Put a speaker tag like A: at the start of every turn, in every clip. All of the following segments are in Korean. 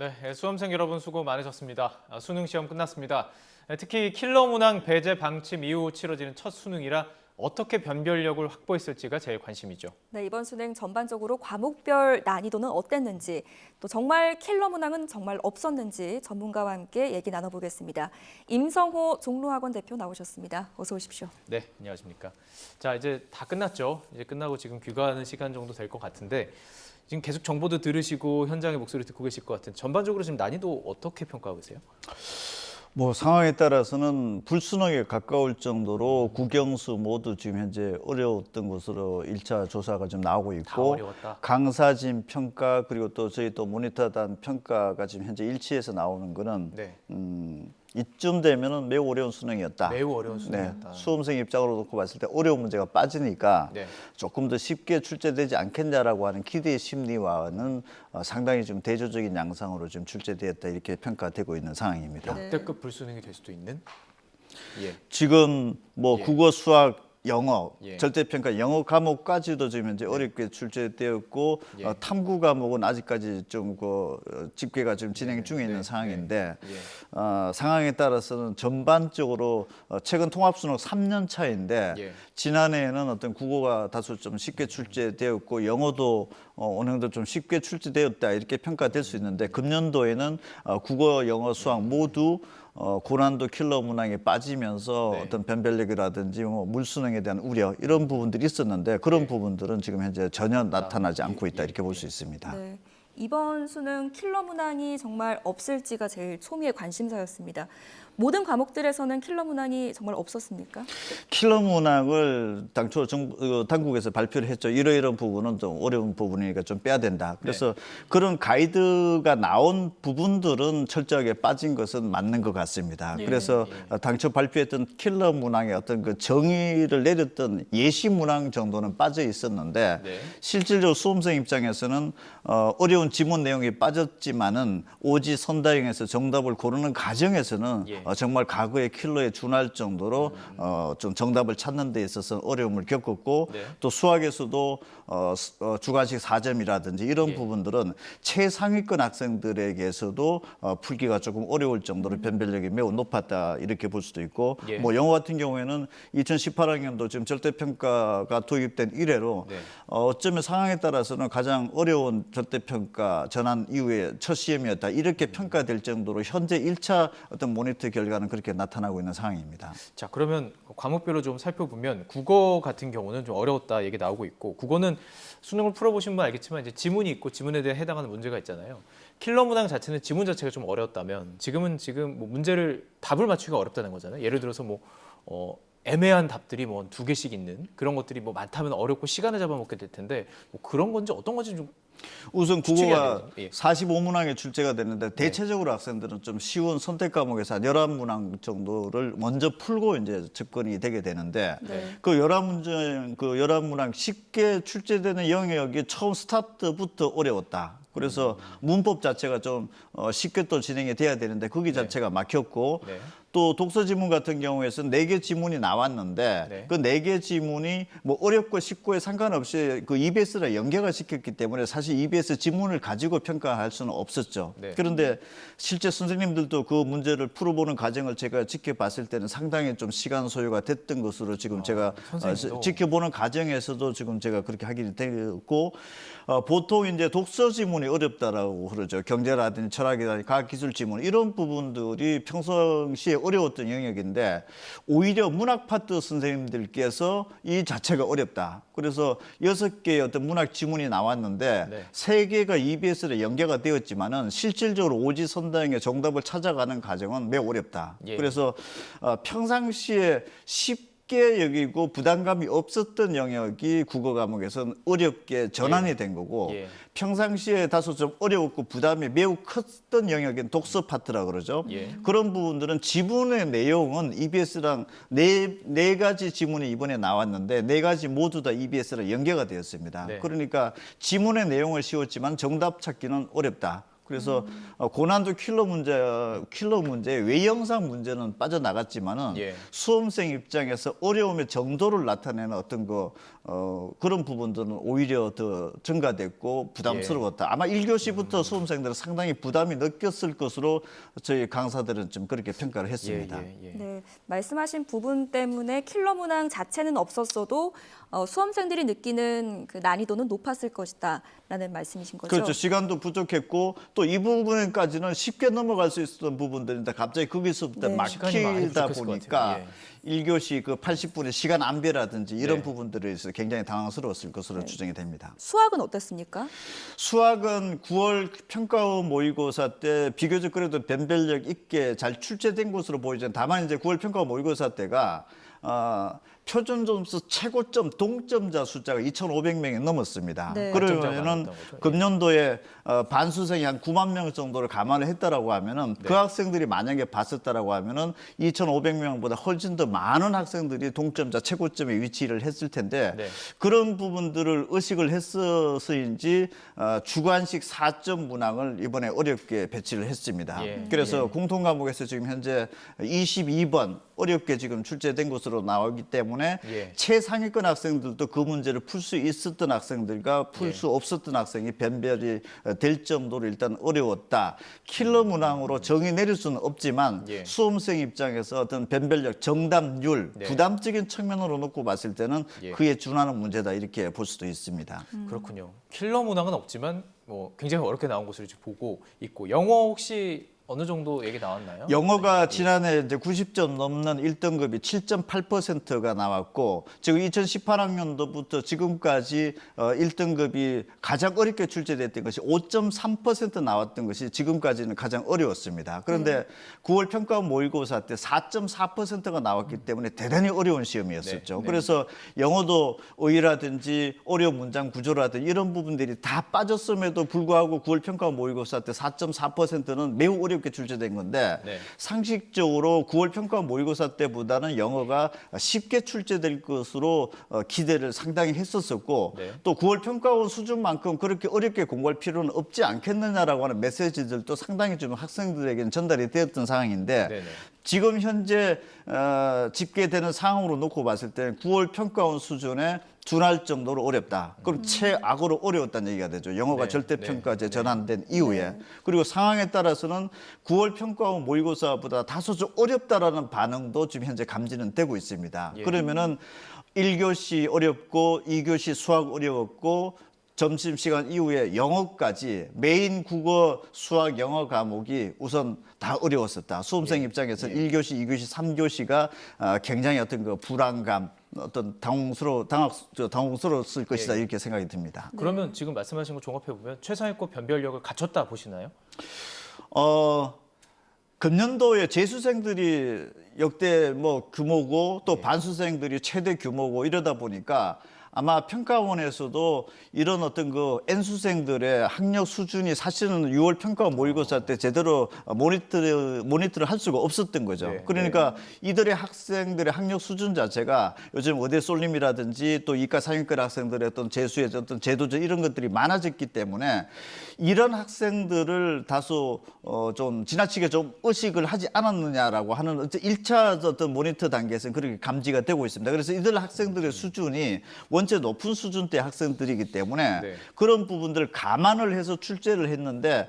A: 네, 수험생 여러분 수고 많으셨습니다. 수능 시험 끝났습니다. 특히 킬러 문항 배제 방침 이후 치러지는 첫 수능이라 어떻게 변별력을 확보했을지가 제일 관심이죠.
B: 네, 이번 수능 전반적으로 과목별 난이도는 어땠는지, 또 정말 킬러 문항은 정말 없었는지 전문가와 함께 얘기 나눠보겠습니다. 임성호 종로학원 대표 나오셨습니다. 어서 오십시오.
A: 네, 안녕하십니까. 자, 이제 다 끝났죠. 이제 끝나고 지금 귀가하는 시간 정도 될 것 같은데 지금 계속 정보도 들으시고 현장의 목소리 듣고 계실 것 같은데 전반적으로 지금 난이도 어떻게 평가하고 계세요?
C: 뭐 상황에 따라서는 불순하게 가까울 정도로 국영수 모두 지금 현재 어려웠던 것으로 1차 조사가 좀 나오고
A: 다
C: 있고
A: 어려웠다.
C: 강사진 평가 그리고 또 저희 또 모니터단 평가가 지금 현재 일치해서 나오는 거는
A: 네,
C: 이쯤 되면은 매우 어려운 수능이었다.
A: 매우 어려운 수능이었다.
C: 수험생 입장으로 놓고 봤을 때 어려운 문제가 빠지니까
A: 네.
C: 조금 더 쉽게 출제되지 않겠냐라고 하는 기대의 심리와는 상당히 좀 대조적인 양상으로 좀 출제되었다 이렇게 평가되고 있는 상황입니다.
B: 네.
A: 역대급 불수능이 될 수도 있는? 예.
C: 지금 뭐
A: 예.
C: 국어, 수학, 영어,
A: 예.
C: 절대평가 영어 과목까지도 지금 이제 어렵게 출제되었고
A: 예.
C: 탐구 과목은 아직까지 좀 집계가 좀 진행 중에 있는
A: 네.
C: 상황인데
A: 예.
C: 상황에 따라서는 전반적으로 최근 통합수능 3년 차인데
A: 예.
C: 지난해에는 어떤 국어가 다소 좀 쉽게 출제되었고 영어도 어느 정도 좀 쉽게 출제되었다 이렇게 평가될 수 있는데 금년도에는 국어, 영어, 수학 모두 고난도 킬러 문항에 빠지면서
A: 네.
C: 어떤 변별력이라든지 뭐 물수능에 대한 우려 이런 부분들이 있었는데 그런 부분들은 지금 현재 전혀 나타나지 않고 있다 이렇게 볼 수 있습니다.
B: 네, 이번 수능 킬러 문항이 정말 없을지가 제일 초미의 관심사였습니다. 모든 과목들에서는 킬러 문항이 정말 없었습니까?
C: 킬러 문항을 당초 당국에서 발표를 했죠. 이러이러한 부분은 좀 어려운 부분이니까 좀 빼야 된다. 그래서 그런 가이드가 나온 부분들은 철저하게 빠진 것은 맞는 것 같습니다. 그래서 당초 발표했던 킬러 문항의 어떤 그 정의를 내렸던 예시 문항 정도는 빠져 있었는데
A: 네.
C: 실질적으로 수험생 입장에서는 어려운 지문 내용이 빠졌지만은 오지 선다형에서 정답을 고르는 과정에서는
A: 예.
C: 정말 과거의 킬러에 준할 정도로 좀 정답을 찾는 데 있어서 어려움을 겪었고
A: 네.
C: 또 수학에서도 주관식 4점이라든지 이런
A: 예.
C: 부분들은 최상위권 학생들에게서도 풀기가 조금 어려울 정도로 변별력이 매우 높았다 이렇게 볼 수도 있고
A: 예.
C: 뭐 영어 같은 경우에는 2018학년도 지금 절대평가가 도입된 이래로
A: 네.
C: 어쩌면 상황에 따라서는 가장 어려운 절대평가 전환 이후에 첫 시험이었다 이렇게 평가될 정도로 현재 1차 어떤 모니터 결과는 그렇게 나타나고 있는 상황입니다.
A: 자, 그러면 과목별로 좀 살펴보면 국어 같은 경우는 좀 어려웠다 얘기 나오고 있고 국어는 수능을 풀어보신 분 알겠지만 이제 지문이 있고 지문에 대해 해당하는 문제가 있잖아요. 킬러 문항 자체는 지문 자체가 좀 어려웠다면 지금 뭐 문제를 답을 맞추기가 어렵다는 거잖아요. 예를 들어서 뭐 애매한 답들이 뭐 2개씩 있는 그런 것들이 뭐 많다면 어렵고 시간을 잡아먹게 될 텐데 뭐 그런 건지 어떤 건지 좀
C: 우선
A: 추측해야
C: 국어가
A: 되죠. 예.
C: 45문항에 출제가 됐는데 대체적으로 학생들은 좀 쉬운 선택 과목에서 한 11문항 정도를 먼저 풀고 이제 접근이 되게 되는데
B: 네.
C: 그 11문제 그 11문항 쉽게 출제되는 영역이 처음 스타트부터 어려웠다. 그래서 문법 자체가 좀 쉽게 또 진행이 돼야 되는데 거기 자체가 막혔고
A: 네.
C: 또 독서 지문 같은 경우에서는 4개 지문이 나왔는데
A: 네.
C: 그 4개 지문이 뭐 어렵고 쉽고에 상관없이 그 EBS랑 연계가 시켰기 때문에 사실 EBS 지문을 가지고 평가할 수는 없었죠.
A: 네.
C: 그런데 실제 선생님들도 그 문제를 풀어보는 과정을 제가 지켜봤을 때는 상당히 좀 시간 소요가 됐던 것으로 지금 제가
A: 선생님도.
C: 지켜보는 과정에서도 지금 제가 그렇게 하게 되었고 보통 이제 독서 지문이 어렵다라고 그러죠. 경제라든지 철학이라든지 과학기술 지문 이런 부분들이 평상시에 어려웠던 영역인데 오히려 문학 파트 선생님들께서 이 자체가 어렵다. 그래서 6개의 어떤 문학 지문이 나왔는데
A: 네.
C: 3개가 EBS로 연계가 되었지만은 실질적으로 오지선다형의 정답을 찾아가는 과정은 매우 어렵다.
A: 예.
C: 그래서 평상시에 쉽게 여기고 부담감이 없었던 영역이 국어 과목에서는 어렵게 전환이 된 거고
A: 예.
C: 평상시에 다소 좀 어려웠고 부담이 매우 컸던 영역인 독서 파트라 그러죠.
A: 예.
C: 그런 부분들은 지문의 내용은 EBS랑 네 가지 지문이 이번에 나왔는데 4가지 모두 다 EBS랑 연계가 되었습니다.
A: 네.
C: 그러니까 지문의 내용을 씌웠지만 정답 찾기는 어렵다. 그래서 고난도 킬러 문제, 외형상 문제는 빠져나갔지만은
A: 예.
C: 수험생 입장에서 어려움의 정도를 나타내는 어떤 그런 부분들은 오히려 더 증가됐고 부담스러웠다. 아마 1교시부터 수험생들은 상당히 부담이 느꼈을 것으로 저희 강사들은 좀 그렇게 평가를 했습니다.
B: 네, 말씀하신 부분 때문에 킬러 문항 자체는 없었어도 수험생들이 느끼는 그 난이도는 높았을 것이다라는 말씀이신 거죠?
C: 그렇죠. 시간도 부족했고 또 이 부분까지는 쉽게 넘어갈 수 있었던 부분들인데 갑자기 거기서부터
B: 네.
A: 시간이 많이
C: 막히다
A: 부족했을 것
C: 보니까
A: 같아요.
C: 1교시 그 80분의 시간 안배라든지 이런
A: 네.
C: 부분들에 있어서 굉장히 당황스러웠을 것으로 추정이 됩니다.
B: 수학은 어땠습니까?
C: 수학은 9월 평가원 모의고사 때 비교적 그래도 변별력 있게 잘 출제된 것으로 보이죠. 다만 이제 9월 평가원 모의고사 때가 표준 점수 최고점 동점자 숫자가 2,500명이 넘었습니다.
B: 네.
C: 그러면은
A: 많았던 거죠.
C: 금년도에 반수생이 한 9만 명 정도를 감안을 했다라고 하면은 그 학생들이 만약에 봤었다라고 하면은 2,500명보다 훨씬 더 많은 학생들이 동점자 최고점에 위치를 했을 텐데
A: 네.
C: 그런 부분들을 의식을 했어서인지 주관식 4점 문항을 이번에 어렵게 배치를 했습니다.
A: 예.
C: 그래서 공통 과목에서 지금 현재 22번 어렵게 지금 출제된 것으로 나오기 때문에
A: 예.
C: 최상위권 학생들도 그 문제를 풀 수 있었던 학생들과 풀 수 없었던 학생이 변별이 될 정도로 일단 어려웠다. 킬러 문항으로 정의 내릴 수는 없지만
A: 예.
C: 수험생 입장에서 어떤 변별력, 정답률,
A: 네.
C: 부담적인 측면으로 놓고 봤을 때는
A: 예.
C: 그에 준하는 문제다 이렇게 볼 수도 있습니다.
A: 그렇군요. 킬러 문항은 없지만 뭐 굉장히 어렵게 나온 것으로 이제 보고 있고 영어 혹시 어느 정도 얘기 나왔나요?
C: 영어가 지난해 이제 90점 넘는 1등급이 7.8%가 나왔고 지금 2018학년도부터 지금까지 1등급이 가장 어렵게 출제됐던 것이 5.3% 나왔던 것이 지금까지는 가장 어려웠습니다. 그런데 9월 평가원 모의고사 때 4.4%가 나왔기 때문에 대단히 어려운 시험이었었죠.
A: 네, 네.
C: 그래서 영어도 어휘라든지 어려운 문장 구조라든지 이런 부분들이 다 빠졌음에도 불구하고 9월 평가원 모의고사 때 4.4%는 매우 어렵게 출제된 건데
A: 네.
C: 상식적으로 9월 평가 모의고사 때보다는 영어가 쉽게 출제될 것으로 기대를 상당히 했었었고
A: 네.
C: 또 9월 평가원 수준만큼 그렇게 어렵게 공부할 필요는 없지 않겠느냐라고 하는 메시지들도 상당히 좀 학생들에게는 전달이 되었던 상황인데
A: 네네.
C: 지금 현재 집계되는 상황으로 놓고 봤을 때는 9월 평가원 수준에 준할 정도로 어렵다. 그럼 최악으로 어려웠다는 얘기가 되죠. 영어가
A: 네,
C: 절대평가제
A: 네,
C: 전환된 이후에. 그리고 상황에 따라서는 9월 평가원 모의고사보다 다소 좀 어렵다라는 반응도 지금 현재 감지는 되고 있습니다.
A: 예.
C: 그러면은 1교시 어렵고 2교시 수학 어려웠고 점심시간 이후에 영어까지 메인 국어, 수학, 영어 과목이 우선 다 어려웠었다. 수험생 입장에서는 1교시, 2교시, 3교시가 굉장히 어떤 그 불안감, 어떤 당황스러웠을 것이다 이렇게 생각이 듭니다.
A: 그러면 지금 말씀하신 거 종합해 보면 최상위권 변별력을 갖췄다 보시나요?
C: 금년도에 재수생들이 역대 뭐 규모고 또 반수생들이 최대 규모고 이러다 보니까 아마 평가원에서도 이런 어떤 그 N수생들의 학력 수준이 사실은 6월 평가원 모의고사 때 제대로 모니터를 할 수가 없었던 거죠.
A: 네,
C: 그러니까 이들의 학생들의 학력 수준 자체가 요즘 의대 쏠림이라든지 또 이과 상위권 학생들의 어떤 재수의 어떤 제도적 이런 것들이 많아졌기 때문에 이런 학생들을 다소 좀 지나치게 좀 의식을 하지 않았느냐라고 하는 1차 어떤 모니터 단계에서는 그렇게 감지가 되고 있습니다. 그래서 이들 학생들의 수준이 원체 높은 수준대 학생들이기 때문에
A: 네.
C: 그런 부분들을 감안을 해서 출제를 했는데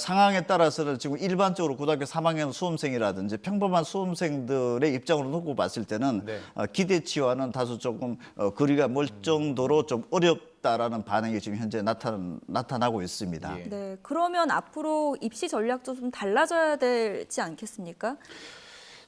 C: 상황에 따라서는 지금 일반적으로 고등학교 3학년 수험생이라든지 평범한 수험생들의 입장으로 놓고 봤을 때는
A: 네.
C: 기대치와는 다소 조금 거리가 멀 정도로 좀 어렵다라는 반응이 지금 현재 나타나고 있습니다.
A: 예.
B: 네, 그러면 앞으로 입시 전략도 좀 달라져야 되지 않겠습니까?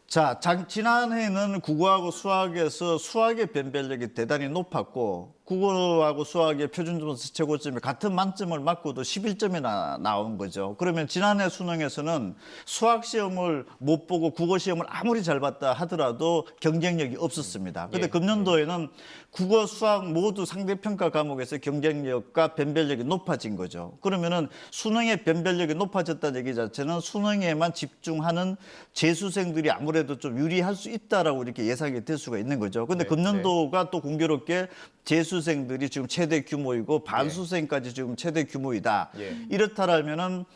C: 자, 지난해는 국어하고 수학에서 수학의 변별력이 대단히 높았고 국어하고 수학의 표준 점수 최고점이 같은 만점을 맞고도 11점이나 나온 거죠. 그러면 지난해 수능에서는 수학 시험을 못 보고 국어 시험을 아무리 잘 봤다 하더라도 경쟁력이 없었습니다. 그런데
A: 예.
C: 금년도에는 국어, 수학 모두 상대평가 과목에서 경쟁력과 변별력이 높아진 거죠. 그러면은 수능의 변별력이 높아졌다는 얘기 자체는 수능에만 집중하는 재수생들이 아무래도 좀 유리할 수 있다라고 이렇게 예상이 될 수가 있는 거죠. 근데
A: 네,
C: 금년도가 또 공교롭게 재수생들이 지금 최대 규모이고 반수생까지 지금 최대 규모이다.
A: 예.
C: 이렇다라면은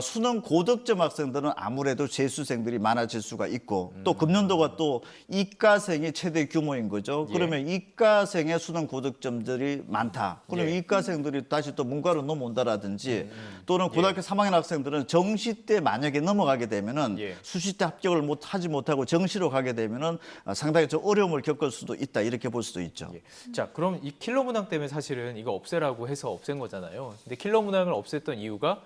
C: 수능 고득점 학생들은 아무래도 재수생들이 많아질 수가 있고 또 금년도가 또 이과생이 최대 규모인 거죠.
A: 예.
C: 그러면 이과생의 수능 고득점들이 많다. 그러면
A: 예.
C: 이과생들이 다시 또 문과로 넘어온다라든지 또는 고등학교 3학년 학생들은 정시 때 만약에 넘어가게 되면은
A: 예.
C: 수시 때 합격을 하지 못하고 정시로 가게 되면은 상당히 좀 어려움을 겪을 수도 있다. 이렇게 볼 수도 있죠.
A: 예. 자, 그럼 이 킬러 문항 때문에 사실은 이거 없애라고 해서 없앤 거잖아요. 근데 킬러 문항을 없앴던 이유가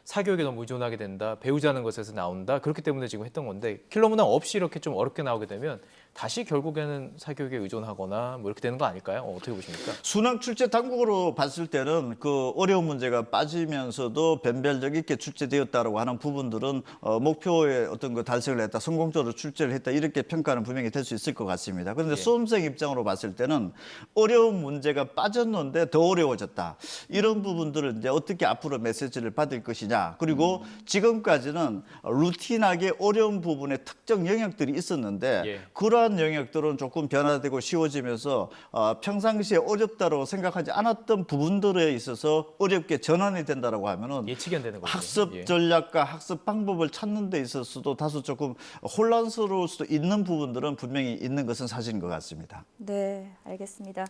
A: 사교육에 너무 의존하게 된다, 배우자는 것에서 나온다. 그렇기 때문에 지금 했던 건데 킬러 문항 없이 이렇게 좀 어렵게 나오게 되면 다시 결국에는 사교육에 의존하거나 뭐 이렇게 되는 거 아닐까요? 어떻게 보십니까?
C: 수능 출제 당국으로 봤을 때는 그 어려운 문제가 빠지면서도 변별력 있게 출제되었다라고 하는 부분들은 목표의 어떤 그 달성을 했다, 성공적으로 출제를 했다 이렇게 평가는 분명히 될 수 있을 것 같습니다. 그런데
A: 예.
C: 수험생 입장으로 봤을 때는 어려운 문제가 빠졌는데 더 어려워졌다. 이런 부분들을 이제 어떻게 앞으로 메시지를 받을 것이냐. 그리고 지금까지는 루틴하게 어려운 부분에 특정 영역들이 있었는데
A: 예.
C: 그러한 영역들은 조금 변화되고 쉬워지면서 평상시에 어렵다고 생각하지 않았던 부분들에 있어서 어렵게 전환이 된다라고 하면은
A: 예측이 안 되는 거죠.
C: 학습
A: 예.
C: 전략과 학습 방법을 찾는 데 있어서도 다소 조금 혼란스러울 수도 있는 부분들은 분명히 있는 것은 사실인 것 같습니다.
B: 네, 알겠습니다.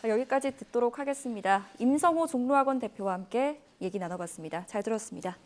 B: 자, 여기까지 듣도록 하겠습니다. 임성호 종로학원 대표와 함께 얘기 나눠봤습니다. 잘 들었습니다.